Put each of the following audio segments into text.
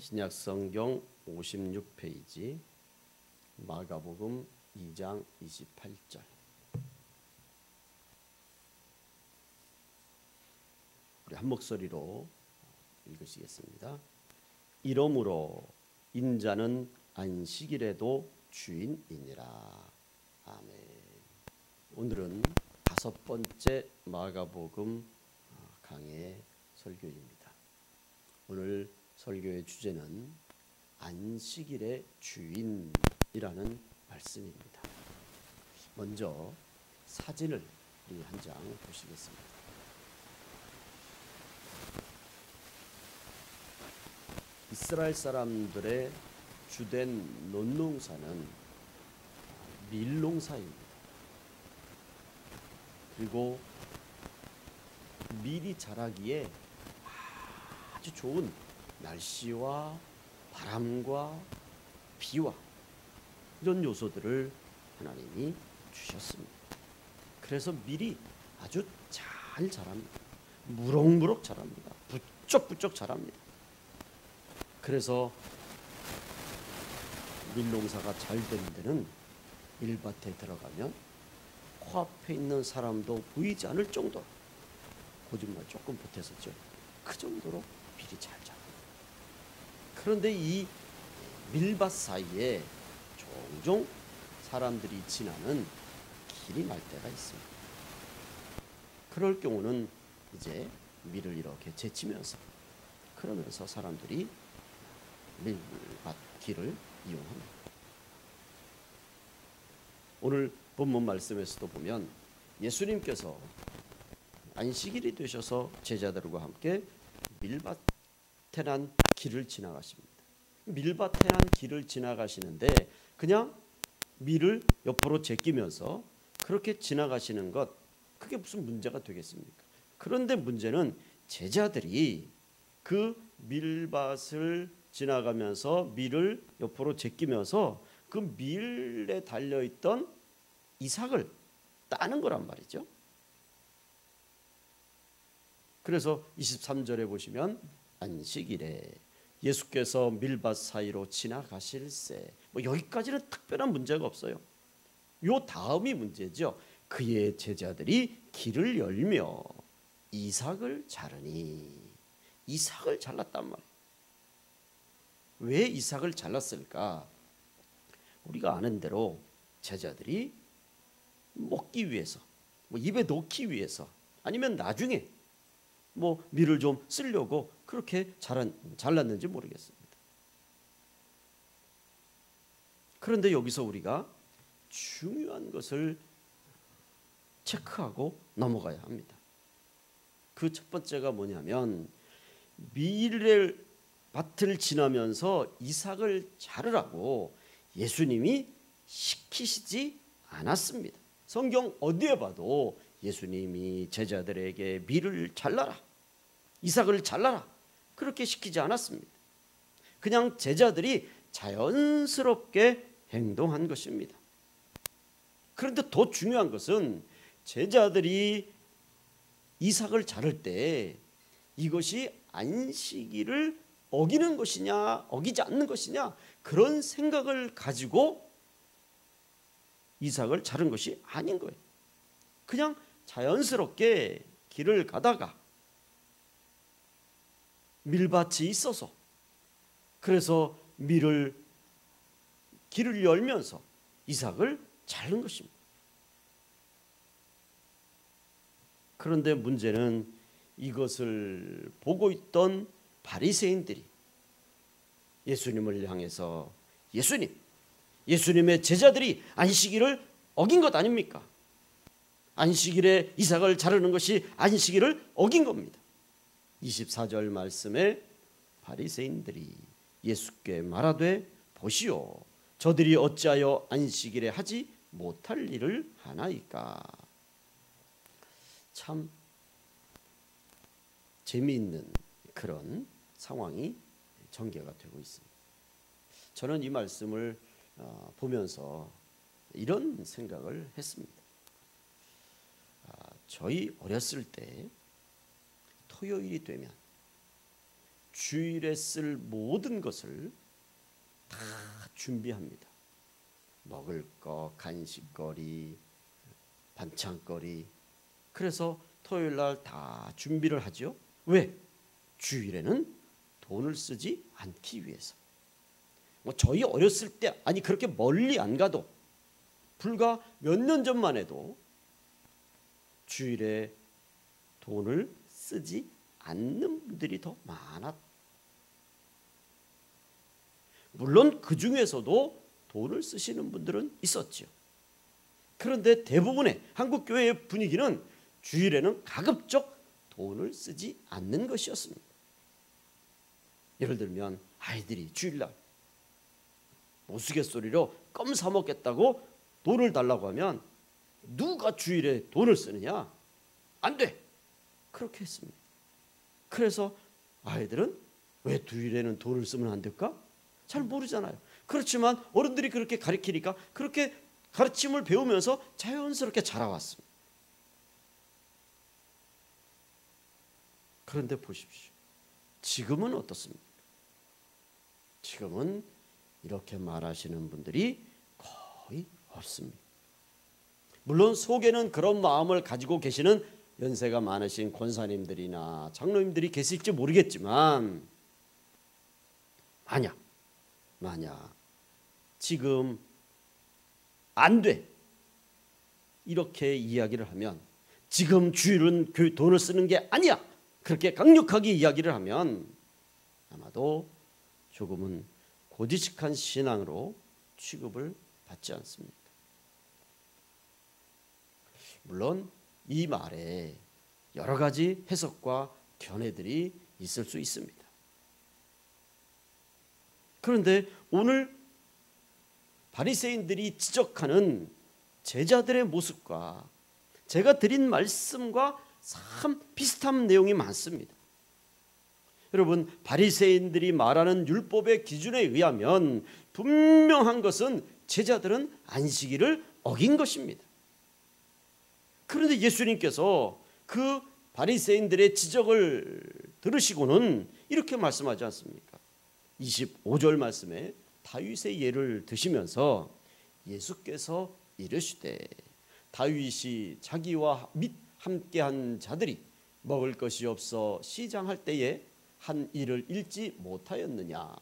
신약성경 56페이지 마가복음 2장 28절. 우리 한 목소리로 읽으시겠습니다. 이러므로 인자는 안식일에도 주인이니라. 아멘. 오늘은 5번째 마가복음 강의 설교입니다. 오늘 설교의 주제는 안식일의 주인이라는 말씀입니다. 먼저 사진을 우리 한 장 보시겠습니다. 이스라엘 사람들의 주된 논농사는 밀농사입니다. 그리고 밀이 자라기에 아주 좋은 날씨와 바람과 비와 이런 요소들을 하나님이 주셨습니다. 그래서 밀이 아주 잘 자랍니다. 무럭무럭 자랍니다. 부쩍부쩍 자랍니다. 그래서 밀농사가 잘 되는 데는 밀밭에 들어가면 코앞에 있는 사람도 보이지 않을 정도로, 거짓말 조금 보태서죠, 그 정도로 밀이 잘 자랍니다. 그런데 이 밀밭 사이에 종종 사람들이 지나는 길이 날 때가 있습니다. 그럴 경우는 이제 밀을 이렇게 제치면서, 그러면서 사람들이 밀밭 길을 이용합니다. 오늘 본문 말씀에서도 보면 예수님께서 안식일이 되셔서 제자들과 함께 밀밭에 난 길을 지나가십니다. 밀밭에 난 길을 지나가시는데 그냥 밀을 옆으로 제끼면서 그렇게 지나가시는 것, 그게 무슨 문제가 되겠습니까? 그런데 문제는 제자들이 그 밀밭을 지나가면서 밀을 옆으로 제끼면서 그 밀에 달려있던 이삭을 따는 거란 말이죠. 그래서 23절에 보시면 안식일에 예수께서 밀밭 사이로 지나가실세, 여기까지는 특별한 문제가 없어요. 요 다음이 문제죠. 그의 제자들이 길을 열며 이삭을 자르니, 이삭을 잘랐단 말이에요. 왜 이삭을 잘랐을까? 우리가 아는 대로 제자들이 먹기 위해서, 입에 넣기 위해서, 아니면 나중에 밀을 좀 쓰려고 그렇게 잘랐는지 모르겠습니다. 그런데 여기서 우리가 중요한 것을 체크하고 넘어가야 합니다. 그 첫 번째가 뭐냐면, 밀의 밭을 지나면서 이삭을 자르라고 예수님이 시키시지 않았습니다. 성경 어디에 봐도 예수님이 제자들에게 밀을 잘라라, 이삭을 잘라라, 그렇게 시키지 않았습니다. 그냥 제자들이 자연스럽게 행동한 것입니다. 그런데 더 중요한 것은 제자들이 이삭을 자를 때 이것이 안식일을 어기는 것이냐 어기지 않는 것이냐, 그런 생각을 가지고 이삭을 자른 것이 아닌 거예요. 그냥 자연스럽게 길을 가다가 밀밭이 있어서, 그래서 길을 열면서 이삭을 자른 것입니다. 그런데 문제는 이것을 보고 있던 바리새인들이 예수님을 향해서, 예수님의 제자들이 안식일을 어긴 것 아닙니까? 안식일에 이삭을 자르는 것이 안식일을 어긴 겁니다. 24절 말씀에 바리새인들이 예수께 말하되 보시오, 저들이 어찌하여 안식일에 하지 못할 일을 하나이까. 참 재미있는 그런 상황이 전개가 되고 있습니다. 저는 이 말씀을 보면서 이런 생각을 했습니다. 저희 어렸을 때 토요일이 되면 주일에 쓸 모든 것을 다 준비합니다. 먹을 거, 간식거리, 반찬거리. 그래서 토요일 날 다 준비를 하죠. 왜? 주일에는 돈을 쓰지 않기 위해서. 저희 어렸을 때, 아니 그렇게 멀리 안 가도 불과 몇 년 전만 해도 주일에 돈을 쓰지 않는 분들이 더 많았다. 물론 그 중에서도 돈을 쓰시는 분들은 있었죠. 그런데 대부분의 한국 교회의 분위기는 주일에는 가급적 돈을 쓰지 않는 것이었습니다. 예를 들면 아이들이 주일날 우스갯소리로 껌 사 먹겠다고 돈을 달라고 하면 누가 주일에 돈을 쓰느냐? 안 돼. 그렇게 했습니다. 그래서 아이들은 왜 주일에는 돈을 쓰면 안 될까? 잘 모르잖아요. 그렇지만 어른들이 그렇게 가르치니까 그렇게 가르침을 배우면서 자연스럽게 자라왔습니다. 그런데 보십시오. 지금은 어떻습니까? 지금은 이렇게 말하시는 분들이 거의 없습니다. 물론 속에는 그런 마음을 가지고 계시는 연세가 많으신 권사님들이나 장로님들이 계실지 모르겠지만 만약 지금 안 돼 이렇게 이야기를 하면, 지금 주일은 돈을 쓰는 게 아니야 그렇게 강력하게 이야기를 하면 아마도 조금은 고지식한 신앙으로 취급을 받지 않습니다. 물론 이 말에 여러 가지 해석과 견해들이 있을 수 있습니다. 그런데 오늘 바리새인들이 지적하는 제자들의 모습과 제가 드린 말씀과 참 비슷한 내용이 많습니다. 여러분, 바리새인들이 말하는 율법의 기준에 의하면 분명한 것은 제자들은 안식일을 어긴 것입니다. 그런데 예수님께서 그 바리새인들의 지적을 들으시고는 이렇게 말씀하지 않습니까? 25절 말씀에 다윗의 예를 드시면서 예수께서 이르시되 다윗이 자기와 및 함께한 자들이 먹을 것이 없어 시장할 때에 한 일을 잃지 못하였느냐.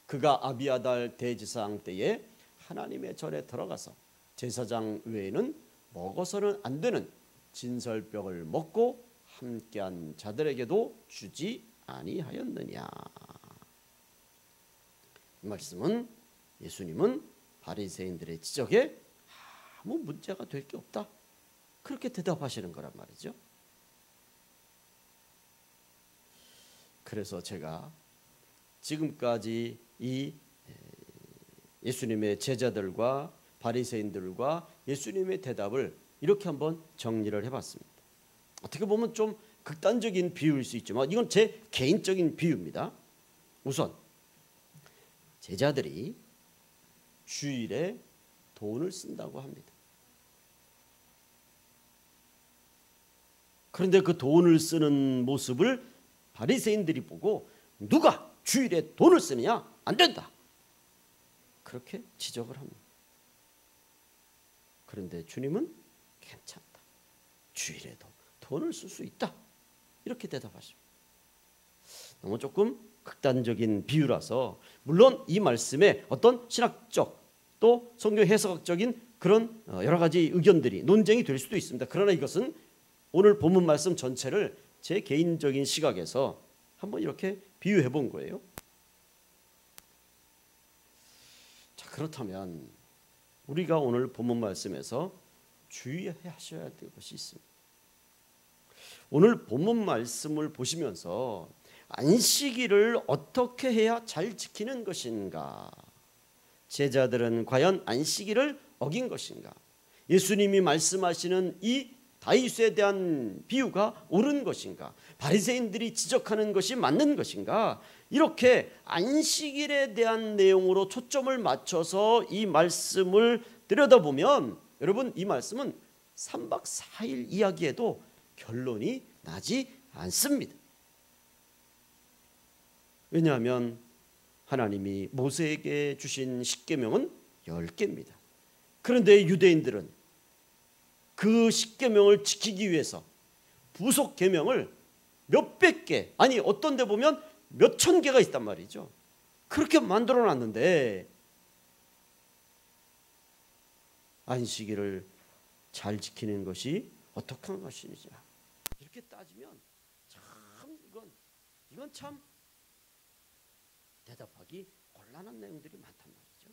그가 아비아달 대제사장 때에 하나님의 절에 들어가서 제사장 외에는 먹어서는 안 되는 진설병을 먹고 함께한 자들에게도 주지 아니하였느냐. 이 말씀은 예수님은 바리새인들의 지적에 아무 문제가 될 게 없다 그렇게 대답하시는 거란 말이죠. 그래서 제가 지금까지 이 예수님의 제자들과 바리새인들과 예수님의 대답을 이렇게 한번 정리를 해봤습니다. 어떻게 보면 좀 극단적인 비유일 수 있지만 이건 제 개인적인 비유입니다. 우선 제자들이 주일에 돈을 쓴다고 합니다. 그런데 그 돈을 쓰는 모습을 바리새인들이 보고 누가 주일에 돈을 쓰느냐? 안 된다. 그렇게 지적을 합니다. 그런데 주님은 괜찮다. 주일에도 돈을 쓸 수 있다. 이렇게 대답하십니다. 너무 조금 극단적인 비유라서 물론 이 말씀에 어떤 신학적 또 성경 해석적인 그런 여러 가지 의견들이 논쟁이 될 수도 있습니다. 그러나 이것은 오늘 본문 말씀 전체를 제 개인적인 시각에서 한번 이렇게 비유해 본 거예요. 자, 그렇다면 우리가 오늘 본문 말씀에서 주의하셔야 될 것이 있습니다. 오늘 본문 말씀을 보시면서 안식일을 어떻게 해야 잘 지키는 것인가? 제자들은 과연 안식일을 어긴 것인가? 예수님이 말씀하시는 이 다윗에 대한 비유가 옳은 것인가? 바리새인들이 지적하는 것이 맞는 것인가? 이렇게 안식일에 대한 내용으로 초점을 맞춰서 이 말씀을 들여다보면 여러분, 이 말씀은 3박 4일 이야기에도 결론이 나지 않습니다. 왜냐하면 하나님이 모세에게 주신 십계명은 10개입니다. 그런데 유대인들은 그 십계명을 지키기 위해서 부속 계명을 몇백 개, 아니 어떤 데 보면 몇천 개가 있단 말이죠. 그렇게 만들어 놨는데 안식일을 잘 지키는 것이 어떻게 한 것이냐, 이렇게 따지면 참 이건 참 대답하기 곤란한 내용들이 많단 말이죠.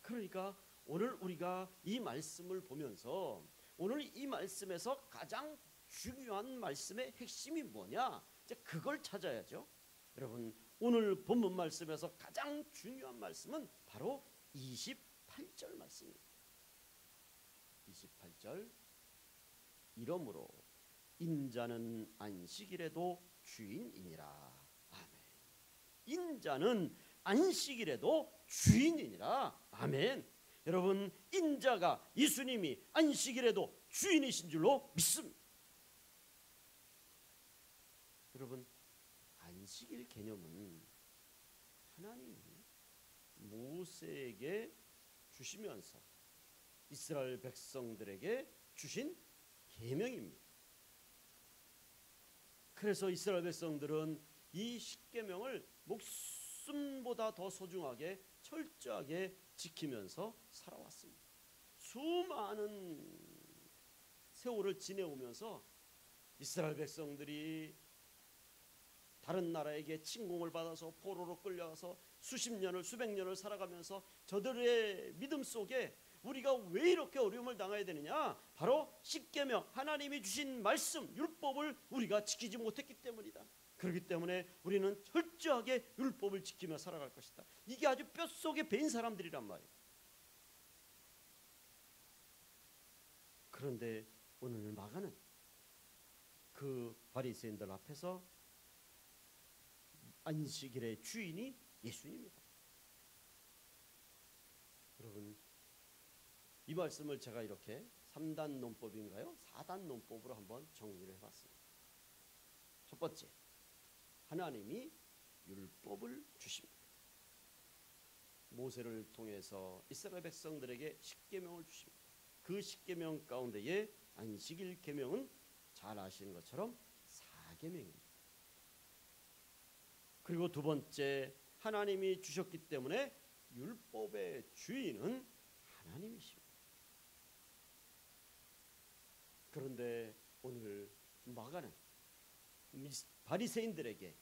그러니까 오늘 우리가 이 말씀을 보면서 오늘 이 말씀에서 가장 중요한 말씀의 핵심이 뭐냐, 이제 그걸 찾아야죠. 여러분, 오늘 본문 말씀에서 가장 중요한 말씀은 바로 28절 말씀입니다. 28절, 이러므로 인자는 안식일에도 주인이니라. 아멘. 인자는 안식일에도 주인이니라. 아멘. 여러분, 인자가 예수님이 안식일에도 주인이신 줄로 믿습니다. 여러분, 안식일 개념은 하나님이 모세에게 주시면서 이스라엘 백성들에게 주신 계명입니다. 그래서 이스라엘 백성들은 이 십계명을 목숨보다 더 소중하게 철저하게 지키면서 살아왔습니다. 수많은 세월을 지내오면서 이스라엘 백성들이 다른 나라에게 침공을 받아서 포로로 끌려가서 수십 년을 수백 년을 살아가면서 저들의 믿음 속에 우리가 왜 이렇게 어려움을 당해야 되느냐, 바로 십계명, 하나님이 주신 말씀, 율법을 우리가 지키지 못했기 때문이다. 그렇기 때문에 우리는 철저하게 율법을 지키며 살아갈 것이다. 이게 아주 뼛속에 배인 사람들이란 말이에요. 그런데 오늘 마가는 그 바리새인들 앞에서 안식일의 주인이 예수님입니다. 여러분, 이 말씀을 제가 이렇게 3단 논법인가요? 4단 논법으로 한번 정리를 해봤습니다. 첫 번째, 하나님이 율법을 주십니다. 모세를 통해서 이스라엘 백성들에게 십계명을 주십니다. 그 십계명 가운데에 안식일 계명은 잘 아시는 것처럼 4계명입니다. 그리고 두 번째, 하나님이 주셨기 때문에 율법의 주인은 하나님이십니다. 그런데 오늘 마가는 바리새인들에게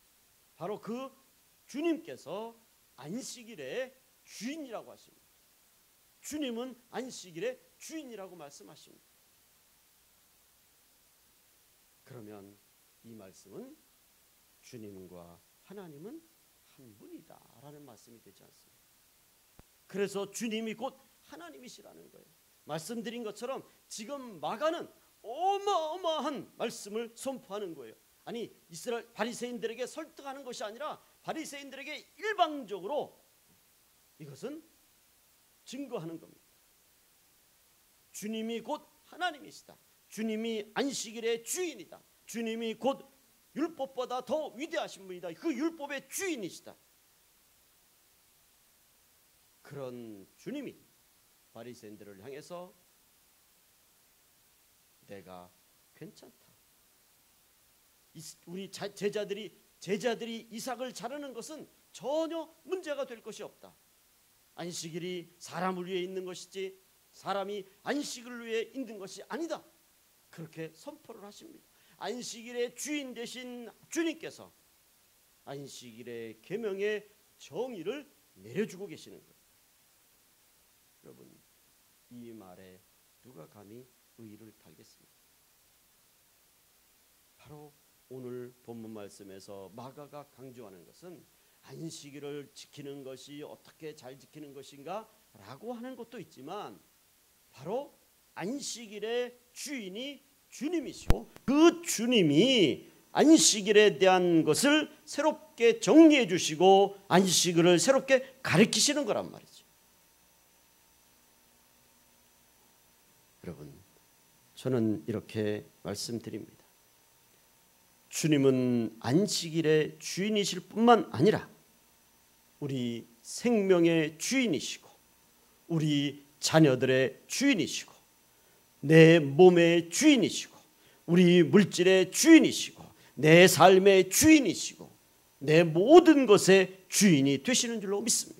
바로 그 주님께서 안식일의 주인이라고 하십니다. 주님은 안식일의 주인이라고 말씀하십니다. 그러면 이 말씀은 주님과 하나님은 한 분이다라는 말씀이 되지 않습니까? 그래서 주님이 곧 하나님이시라는 거예요. 말씀드린 것처럼 지금 마가는 어마어마한 말씀을 선포하는 거예요. 아니, 이스라엘 바리새인들에게 설득하는 것이 아니라 바리새인들에게 일방적으로 이것은 증거하는 겁니다. 주님이 곧 하나님이시다. 주님이 안식일의 주인이다. 주님이 곧 율법보다 더 위대하신 분이다. 그 율법의 주인이시다. 그런 주님이 바리새인들을 향해서 내가 괜찮다. 우리 제자들이 이삭을 자르는 것은 전혀 문제가 될 것이 없다. 안식일이 사람을 위해 있는 것이지 사람이 안식을 위해 있는 것이 아니다. 그렇게 선포를 하십니다. 안식일의 주인 되신 주님께서 안식일의 계명의 정의를 내려주고 계시는 거예요. 여러분, 이 말에 누가 감히 의의를 달겠습니까? 바로 오늘 본문 말씀에서 마가가 강조하는 것은 안식일을 지키는 것이 어떻게 잘 지키는 것인가 라고 하는 것도 있지만 바로 안식일의 주인이 주님이시고 그 주님이 안식일에 대한 것을 새롭게 정리해 주시고 안식일을 새롭게 가르치시는 거란 말이죠. 여러분, 저는 이렇게 말씀드립니다. 주님은 안식일의 주인이실 뿐만 아니라 우리 생명의 주인이시고 우리 자녀들의 주인이시고 내 몸의 주인이시고 우리 물질의 주인이시고 내 삶의 주인이시고 내 모든 것의 주인이 되시는 줄로 믿습니다.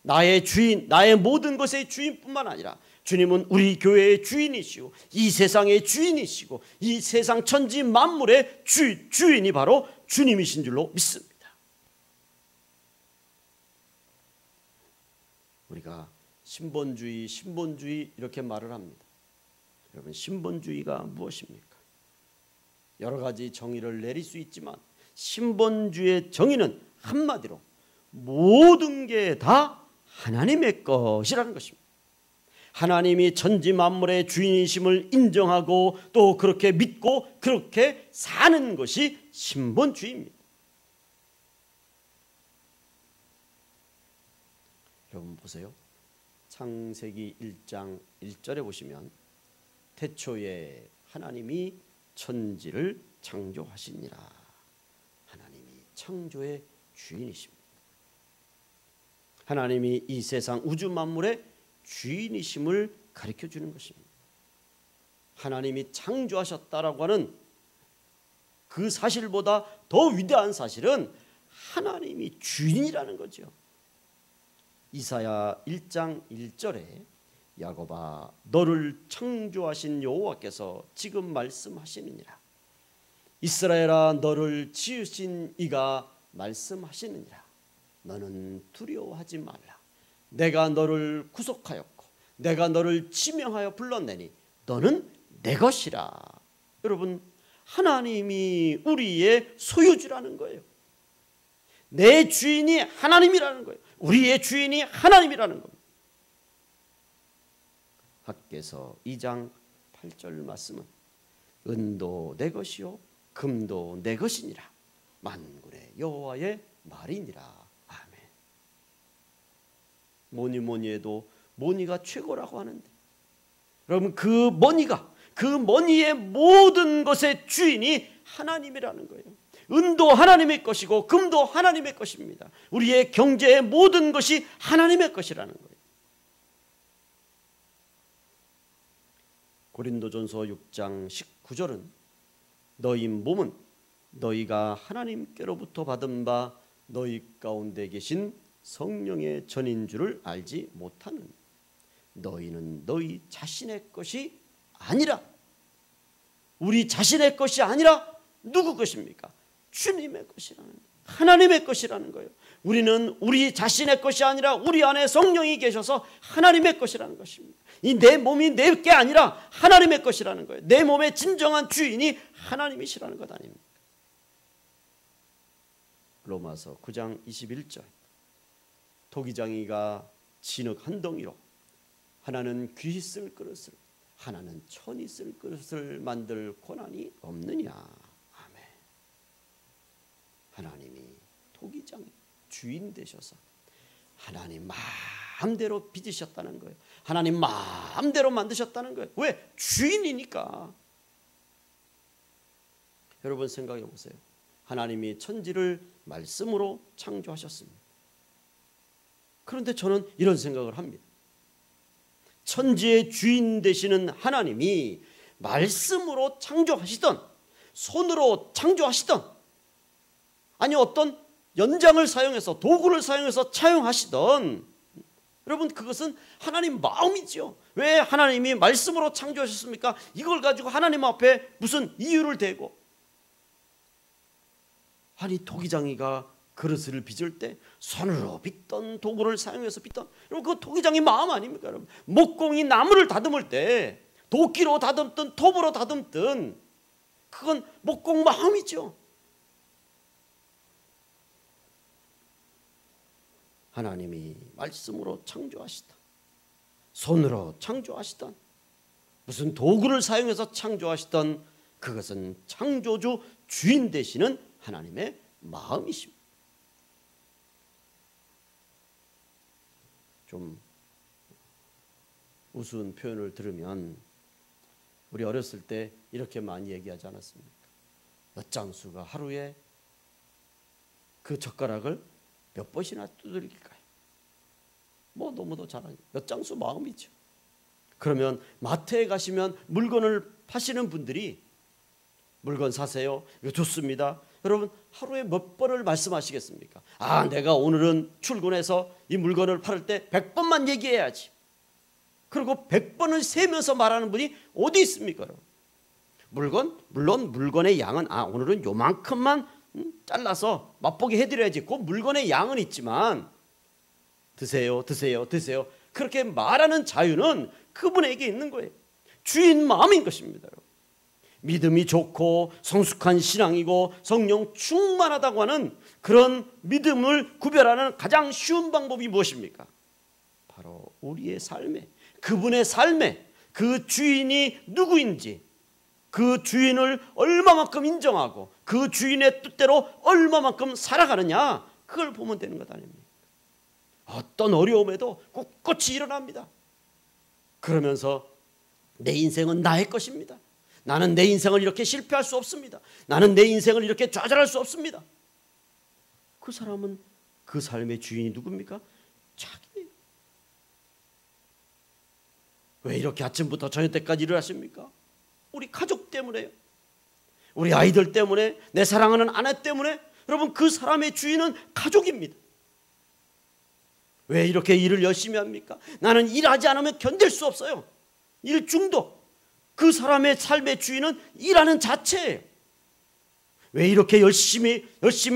나의 주인, 나의 모든 것의 주인뿐만 아니라 주님은 우리 교회의 주인이시고 이 세상의 주인이시고 이 세상 천지 만물의 주인이 바로 주님이신 줄로 믿습니다. 우리가 신본주의 이렇게 말을 합니다. 여러분, 신본주의가 무엇입니까? 여러 가지 정의를 내릴 수 있지만 신본주의의 정의는 한마디로 모든 게 다 하나님의 것이라는 것입니다. 하나님이 천지 만물의 주인이심을 인정하고 또 그렇게 믿고 그렇게 사는 것이 신본주의입니다. 여러분 보세요. 창세기 1장 1절에 보시면 태초에 하나님이 천지를 창조하시니라. 하나님이 창조의 주인이십니다. 하나님이 이 세상 우주 만물의 주인이심을 가르쳐 주는 것입니다. 하나님이 창조하셨다라고 하는 그 사실보다 더 위대한 사실은 하나님이 주인이라는 거죠. 이사야 1장 1절에 야곱아 너를 창조하신 여호와께서 지금 말씀하시느니라. 이스라엘아 너를 지으신 이가 말씀하시느니라. 너는 두려워하지 말라. 내가 너를 구속하였고 내가 너를 지명하여 불렀내니 너는 내 것이라. 여러분, 하나님이 우리의 소유주라는 거예요. 내 주인이 하나님이라는 거예요. 우리의 주인이 하나님이라는 겁니다. 학개서 2장 8절 말씀은 은도 내 것이요 금도 내 것이니라. 만군의 여호와의 말이니라. 아멘. 뭐니 해도 머니가 최고라고 하는데 여러분, 그 머니의 모든 것의 주인이 하나님이라는 거예요. 은도 하나님의 것이고 금도 하나님의 것입니다. 우리의 경제의 모든 것이 하나님의 것이라는 거예요. 고린도전서 6장 19절은 너희 몸은 너희가 하나님께로부터 받은 바 너희 가운데 계신 성령의 전인 줄을 알지 못하는 너희는 너희 자신의 것이 아니라 우리 자신의 것이 아니라 누구 것입니까? 주님의 것이라는 거예요. 하나님의 것이라는 거예요. 우리는 우리 자신의 것이 아니라 우리 안에 성령이 계셔서 하나님의 것이라는 것입니다. 이 내 몸이 내 게 아니라 하나님의 것이라는 거예요. 내 몸의 진정한 주인이 하나님이시라는 것 아닙니까? 로마서 9장 21절 도기장이가 진흙 한 덩이로 하나는 귀히 쓸 그릇을 하나는 천이 쓸 그릇을 만들 권한이 없느냐. 아멘. 하나님이 토기장 주인 되셔서 하나님 마음대로 빚으셨다는 거예요. 하나님 마음대로 만드셨다는 거예요. 왜? 주인이니까. 여러분 생각해 보세요. 하나님이 천지를 말씀으로 창조하셨습니다. 그런데 저는 이런 생각을 합니다. 천지의 주인 되시는 하나님이 말씀으로 창조하시던 손으로 창조하시던 아니 어떤 연장을 사용해서 도구를 사용해서 차용하시던 여러분 그것은 하나님 마음이죠. 왜 하나님이 말씀으로 창조하셨습니까? 이걸 가지고 하나님 앞에 무슨 이유를 대고 아니 토기장이가 그릇을 빚을 때 손으로 빚던 도구를 사용해서 빚던 여러분 그 토기장이 마음 아닙니까? 여러분 목공이 나무를 다듬을 때 도끼로 다듬든 톱으로 다듬든 그건 목공 마음이죠. 하나님이 말씀으로 창조하시다 손으로 창조하시던 무슨 도구를 사용해서 창조하시던 그것은 창조주 주인 되시는 하나님의 마음이십니다. 좀 우스운 표현을 들으면 우리 어렸을 때 이렇게 많이 얘기하지 않았습니까? 엿장수가 하루에 그 젓가락을 몇 번이나 두드릴까요? 뭐 너무도 잘 아요. 엿장수 마음이죠. 그러면 마트에 가시면 물건을 파시는 분들이 물건 사세요. 이거 좋습니다. 여러분 하루에 몇 번을 말씀하시겠습니까? 내가 오늘은 출근해서 이 물건을 팔을 때 100번만 얘기해야지. 그리고 100번을 세면서 말하는 분이 어디 있습니까? 여러분? 물론 물건의 양은 오늘은 요만큼만 잘라서 맛보게 해드려야지. 그 물건의 양은 있지만 드세요. 그렇게 말하는 자유는 그분에게 있는 거예요. 주인 마음인 것입니다. 여러분. 믿음이 좋고 성숙한 신앙이고 성령 충만하다고 하는 그런 믿음을 구별하는 가장 쉬운 방법이 무엇입니까? 바로 우리의 삶에, 그분의 삶에 그 주인이 누구인지, 그 주인을 얼마만큼 인정하고 그 주인의 뜻대로 얼마만큼 살아가느냐, 그걸 보면 되는 것 아닙니까? 어떤 어려움에도 꿋꿋이 일어납니다. 그러면서 내 인생은 나의 것입니다. 나는 내 인생을 이렇게 실패할 수 없습니다. 나는 내 인생을 이렇게 좌절할 수 없습니다. 그 사람은 그 삶의 주인이 누굽니까? 자기예요. 왜 이렇게 아침부터 저녁 때까지 일을 하십니까? 우리 가족 때문에요. 우리 아이들 때문에, 내 사랑하는 아내 때문에. 여러분 그 사람의 주인은 가족입니다. 왜 이렇게 일을 열심히 합니까? 나는 일하지 않으면 견딜 수 없어요. 일 중독. 그 사람의 삶의 주인은 일하는 자체예요. 왜 이렇게 열심히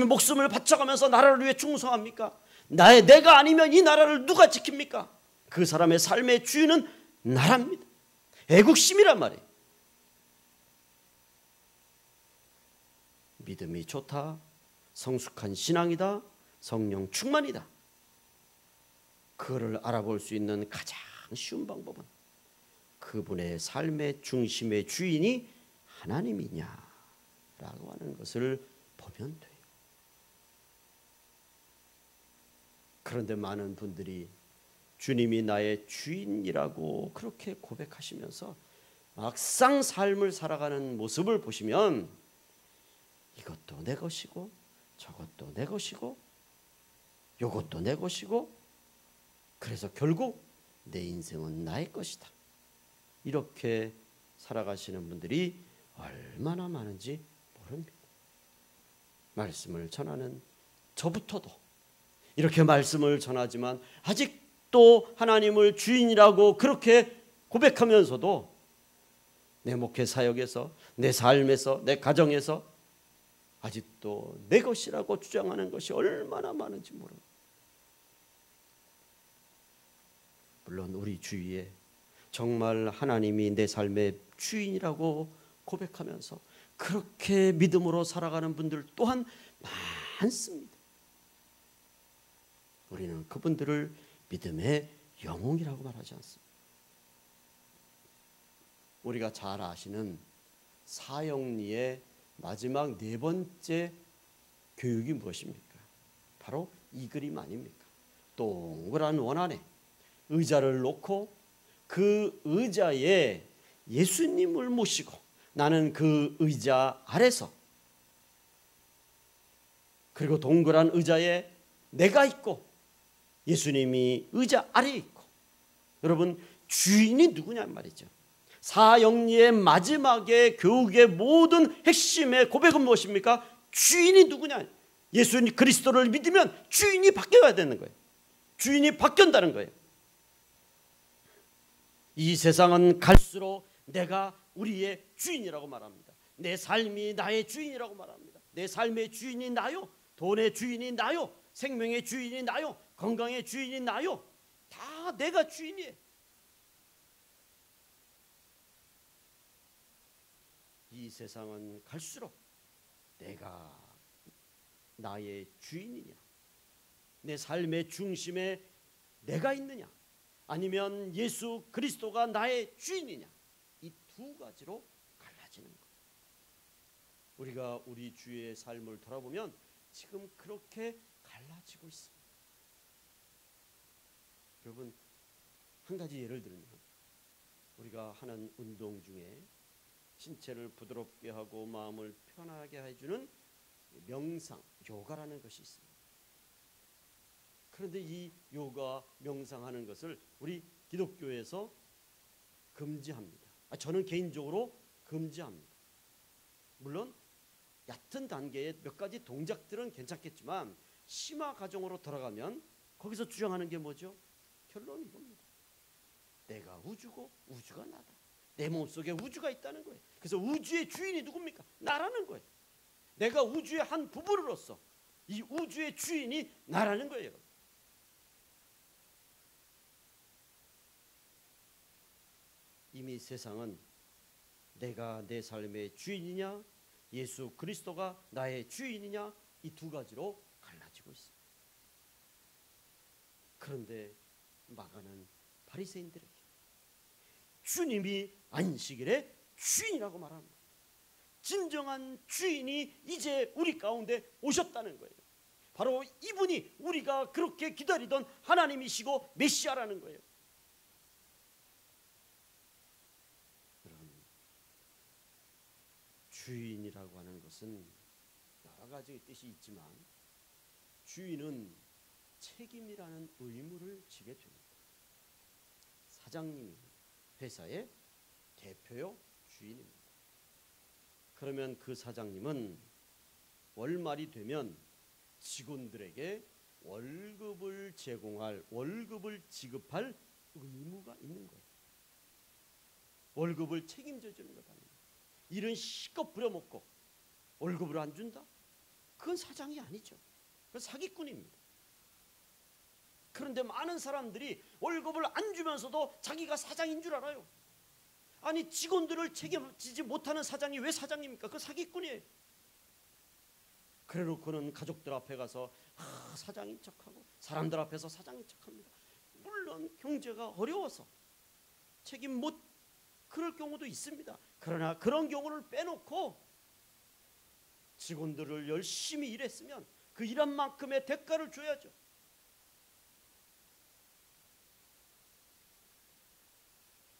목숨을 바쳐가면서 나라를 위해 충성합니까? 내가 아니면 이 나라를 누가 지킵니까? 그 사람의 삶의 주인은 나랍니다. 애국심이란 말이에요. 믿음이 좋다, 성숙한 신앙이다, 성령 충만이다. 그거를 알아볼 수 있는 가장 쉬운 방법은 그분의 삶의 중심의 주인이 하나님이냐라고 하는 것을 보면 돼요. 그런데 많은 분들이 주님이 나의 주인이라고 그렇게 고백하시면서 막상 삶을 살아가는 모습을 보시면 이것도 내 것이고 저것도 내 것이고 이것도 내 것이고 그래서 결국 내 인생은 나의 것이다. 이렇게 살아가시는 분들이 얼마나 많은지 모릅니다. 말씀을 전하는 저부터도 이렇게 말씀을 전하지만 아직도 하나님을 주인이라고 그렇게 고백하면서도 내 목회 사역에서, 내 삶에서, 내 가정에서 아직도 내 것이라고 주장하는 것이 얼마나 많은지 모릅니다. 물론 우리 주위에 정말 하나님이 내 삶의 주인이라고 고백하면서 그렇게 믿음으로 살아가는 분들 또한 많습니다. 우리는 그분들을 믿음의 영웅이라고 말하지 않습니다. 우리가 잘 아시는 사형리의 마지막 네 번째 교육이 무엇입니까? 바로 이 그림 아닙니까? 동그란 원 안에 의자를 놓고 그 의자에 예수님을 모시고 나는 그 의자 아래서, 그리고 동그란 의자에 내가 있고 예수님이 의자 아래에 있고. 여러분 주인이 누구냐 말이죠. 사형리의 마지막에 교육의 모든 핵심의 고백은 무엇입니까? 주인이 누구냐. 예수님 그리스도를 믿으면 주인이 바뀌어야 되는 거예요. 주인이 바뀐다는 거예요. 이 세상은 갈수록 내가 우리의 주인이라고 말합니다. 내 삶이 나의 주인이라고 말합니다. 내 삶의 주인이 나요. 돈의 주인이 나요. 생명의 주인이 나요. 건강의 주인이 나요. 다 내가 주인이에요. 이 세상은 갈수록 내가 나의 주인이냐, 내 삶의 중심에 내가 있느냐, 아니면 예수 그리스도가 나의 주인이냐, 이 두 가지로 갈라지는 거예요. 우리가 우리 주의 삶을 돌아보면 지금 그렇게 갈라지고 있습니다. 여러분 한 가지 예를 들면 우리가 하는 운동 중에 신체를 부드럽게 하고 마음을 편하게 해주는 명상, 요가라는 것이 있습니다. 그런데 이 요가, 명상하는 것을 우리 기독교에서 금지합니다. 저는 개인적으로 금지합니다. 물론 얕은 단계의 몇 가지 동작들은 괜찮겠지만 심화 과정으로 들어가면 거기서 주장하는 게 뭐죠? 결론이 이겁니다. 내가 우주고 우주가 나다. 내 몸속에 우주가 있다는 거예요. 그래서 우주의 주인이 누굽니까? 나라는 거예요. 내가 우주의 한 부분으로서 이 우주의 주인이 나라는 거예요. 이미 세상은 내가 내 삶의 주인이냐, 예수 그리스도가 나의 주인이냐, 이 두 가지로 갈라지고 있습니다. 그런데 마가는 바리새인들에게 주님이 안식일의 주인이라고 말합니다. 진정한 주인이 이제 우리 가운데 오셨다는 거예요. 바로 이분이 우리가 그렇게 기다리던 하나님이시고 메시아라는 거예요. 여러분, 주인이라고 하는 것은 여러 가지 뜻이 있지만 주인은 책임이라는 의무를 지게 됩니다. 사장님이 회사의 대표요 주인입니다. 그러면 그 사장님은 월말이 되면 직원들에게 월급을 제공할, 월급을 지급할 의무가 있는 거예요. 월급을 책임져 주는 것 아닙니다. 일은 실컷 부려먹고 월급을 안 준다? 그건 사장이 아니죠. 그건 사기꾼입니다. 그런데 많은 사람들이 월급을 안 주면서도 자기가 사장인 줄 알아요. 아니, 직원들을 책임지지 못하는 사장이 왜 사장입니까? 그 사기꾼이에요. 그래놓고는 가족들 앞에 가서 사장인 척하고 사람들 앞에서 사장인 척합니다. 물론 경제가 어려워서 책임 못 그럴 경우도 있습니다. 그러나 그런 경우를 빼놓고 직원들을 열심히 일했으면 그 일한 만큼의 대가를 줘야죠.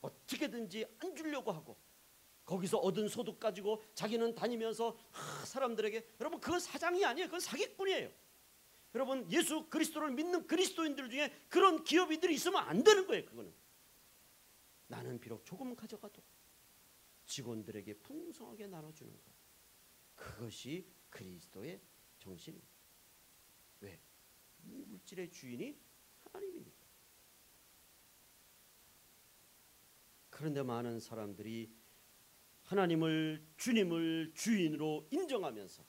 어떻게든지 안 주려고 하고 거기서 얻은 소득 가지고 자기는 다니면서 사람들에게, 여러분 그건 사장이 아니에요. 그건 사기꾼이에요. 여러분, 예수 그리스도를 믿는 그리스도인들 중에 그런 기업인들이 있으면 안 되는 거예요. 그거는 나는 비록 조금 가져가도 직원들에게 풍성하게 나눠주는 것, 그것이 그리스도의 정신입니다. 왜? 이 물질의 주인이 하나님이니까. 그런데 많은 사람들이 하나님을, 주님을 주인으로 인정하면서,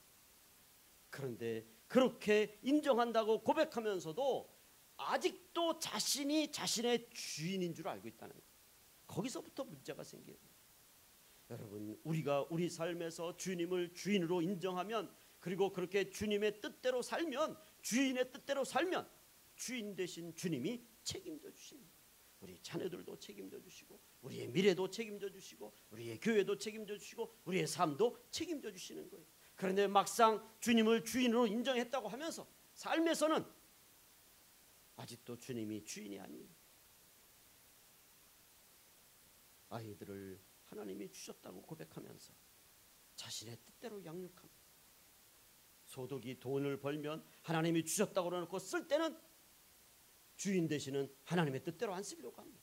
그런데 그렇게 인정한다고 고백하면서도 아직도 자신이 자신의 주인인 줄 알고 있다는 거예요. 거기서부터 문제가 생겨요. 여러분, 우리가 우리 삶에서 주님을 주인으로 인정하면, 그리고 그렇게 주님의 뜻대로 살면, 주인의 뜻대로 살면 주인 대신 주님이 책임져 주십니다. 우리 자녀들도 책임져 주시고, 우리의 미래도 책임져 주시고, 우리의 교회도 책임져 주시고, 우리의 삶도 책임져 주시는 거예요. 그런데 막상 주님을 주인으로 인정했다고 하면서 삶에서는 아직도 주님이 주인이 아니에요. 아이들을 하나님이 주셨다고 고백하면서 자신의 뜻대로 양육합니다. 소득이 돈을 벌면 하나님이 주셨다고 그러놓고 쓸 때는 주인 되시는 하나님의 뜻대로 안 쓰려고 합니다.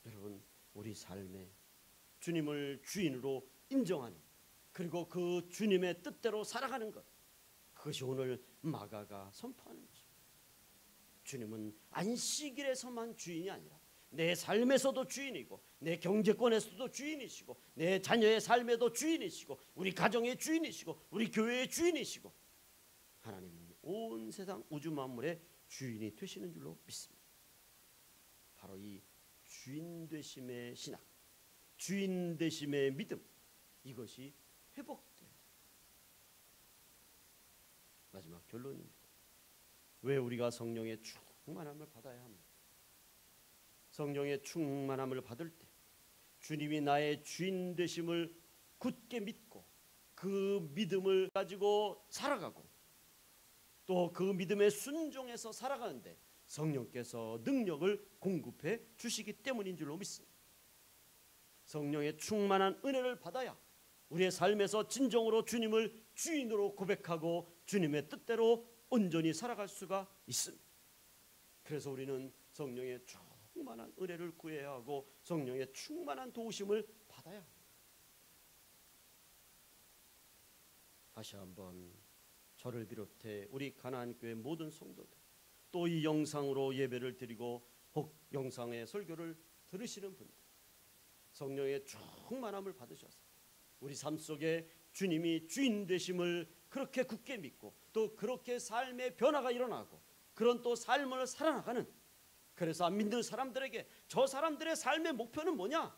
여러분, 우리 삶에 주님을 주인으로 인정하는, 그리고 그 주님의 뜻대로 살아가는 것, 그것이 오늘 마가가 선포하는 것입니다. 주님은 안식일에서만 주인이 아니라 내 삶에서도 주인이고, 내 경제권에서도 주인이시고, 내 자녀의 삶에도 주인이시고, 우리 가정의 주인이시고, 우리 교회의 주인이시고, 하나님은 온 세상 우주 만물의 주인이 되시는 줄로 믿습니다. 바로 이 주인 되심의 신학, 주인 되심의 믿음, 이것이 회복돼요. 마지막 결론입니다. 왜 우리가 성령의 충만함을 받아야 합니까? 성령의 충만함을 받을 때 주님이 나의 주인 되심을 굳게 믿고 그 믿음을 가지고 살아가고, 또 그 믿음에 순종해서 살아가는데 성령께서 능력을 공급해 주시기 때문인 줄로 믿습니다. 성령의 충만한 은혜를 받아야 우리의 삶에서 진정으로 주님을 주인으로 고백하고 주님의 뜻대로 온전히 살아갈 수가 있습니다. 그래서 우리는 성령의 충만한 은혜를 구해야 하고 성령의 충만한 도우심을 받아야 합니다. 다시 한번 저를 비롯해 우리 가나안 교회 모든 성도들, 또 이 영상으로 예배를 드리고 혹 영상의 설교를 들으시는 분들, 성령의 충만함을 받으셔서 우리 삶 속에 주님이 주인 되심을 그렇게 굳게 믿고 또 그렇게 삶의 변화가 일어나고 그런 또 삶을 살아나가는, 그래서 안 믿는 사람들에게 저 사람들의 삶의 목표는 뭐냐?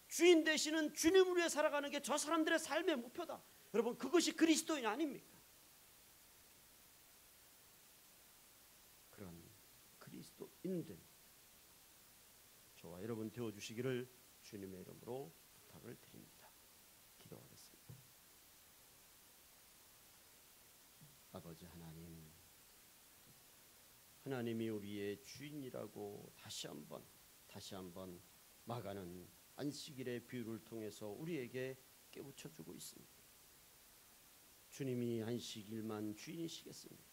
주인 되시는 주님을 위해 살아가는 게 저 사람들의 삶의 목표다. 여러분, 그것이 그리스도인 아닙니까? 그런 그리스도인들 저와 여러분 되어주시기를 주님의 이름으로 부탁을 드립니다. 기도하겠습니다. 아버지 하나님, 하나님이 우리의 주인이라고 다시 한번 마가는 안식일의 비유를 통해서 우리에게 깨우쳐주고 있습니다. 주님이 안식일만 주인이시겠습니까?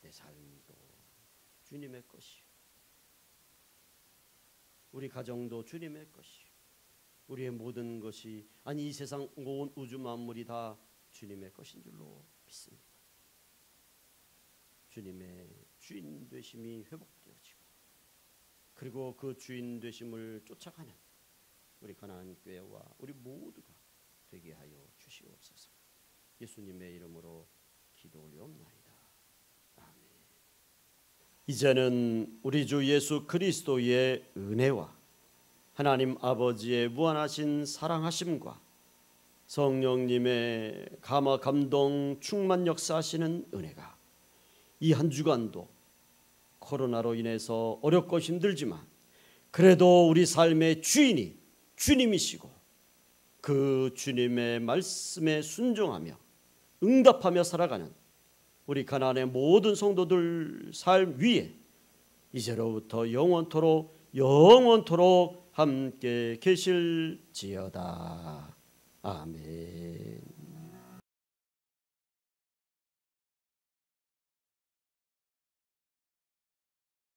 내 삶도 주님의 것이요, 우리 가정도 주님의 것이요, 우리의 모든 것이, 아니 이 세상 온 우주 만물이 다 주님의 것인 줄로 믿습니다. 주님의 주인 되심이 회복되어지고 그리고 그 주인 되심을 쫓아가는 우리 가나안 교회와 우리 모두가 되게 하여 주시옵소서. 예수님의 이름으로 기도 올려옵나이다. 아멘. 이제는 우리 주 예수 그리스도의 은혜와 하나님 아버지의 무한하신 사랑하심과 성령님의 감화 감동 충만 역사하시는 은혜가 이 한 주간도 코로나로 인해서 어렵고 힘들지만 그래도 우리 삶의 주인이 주님이시고 그 주님의 말씀에 순종하며 응답하며 살아가는 우리 가나안의 모든 성도들 삶 위에 이제로부터 영원토록 함께 계실지어다. 아멘.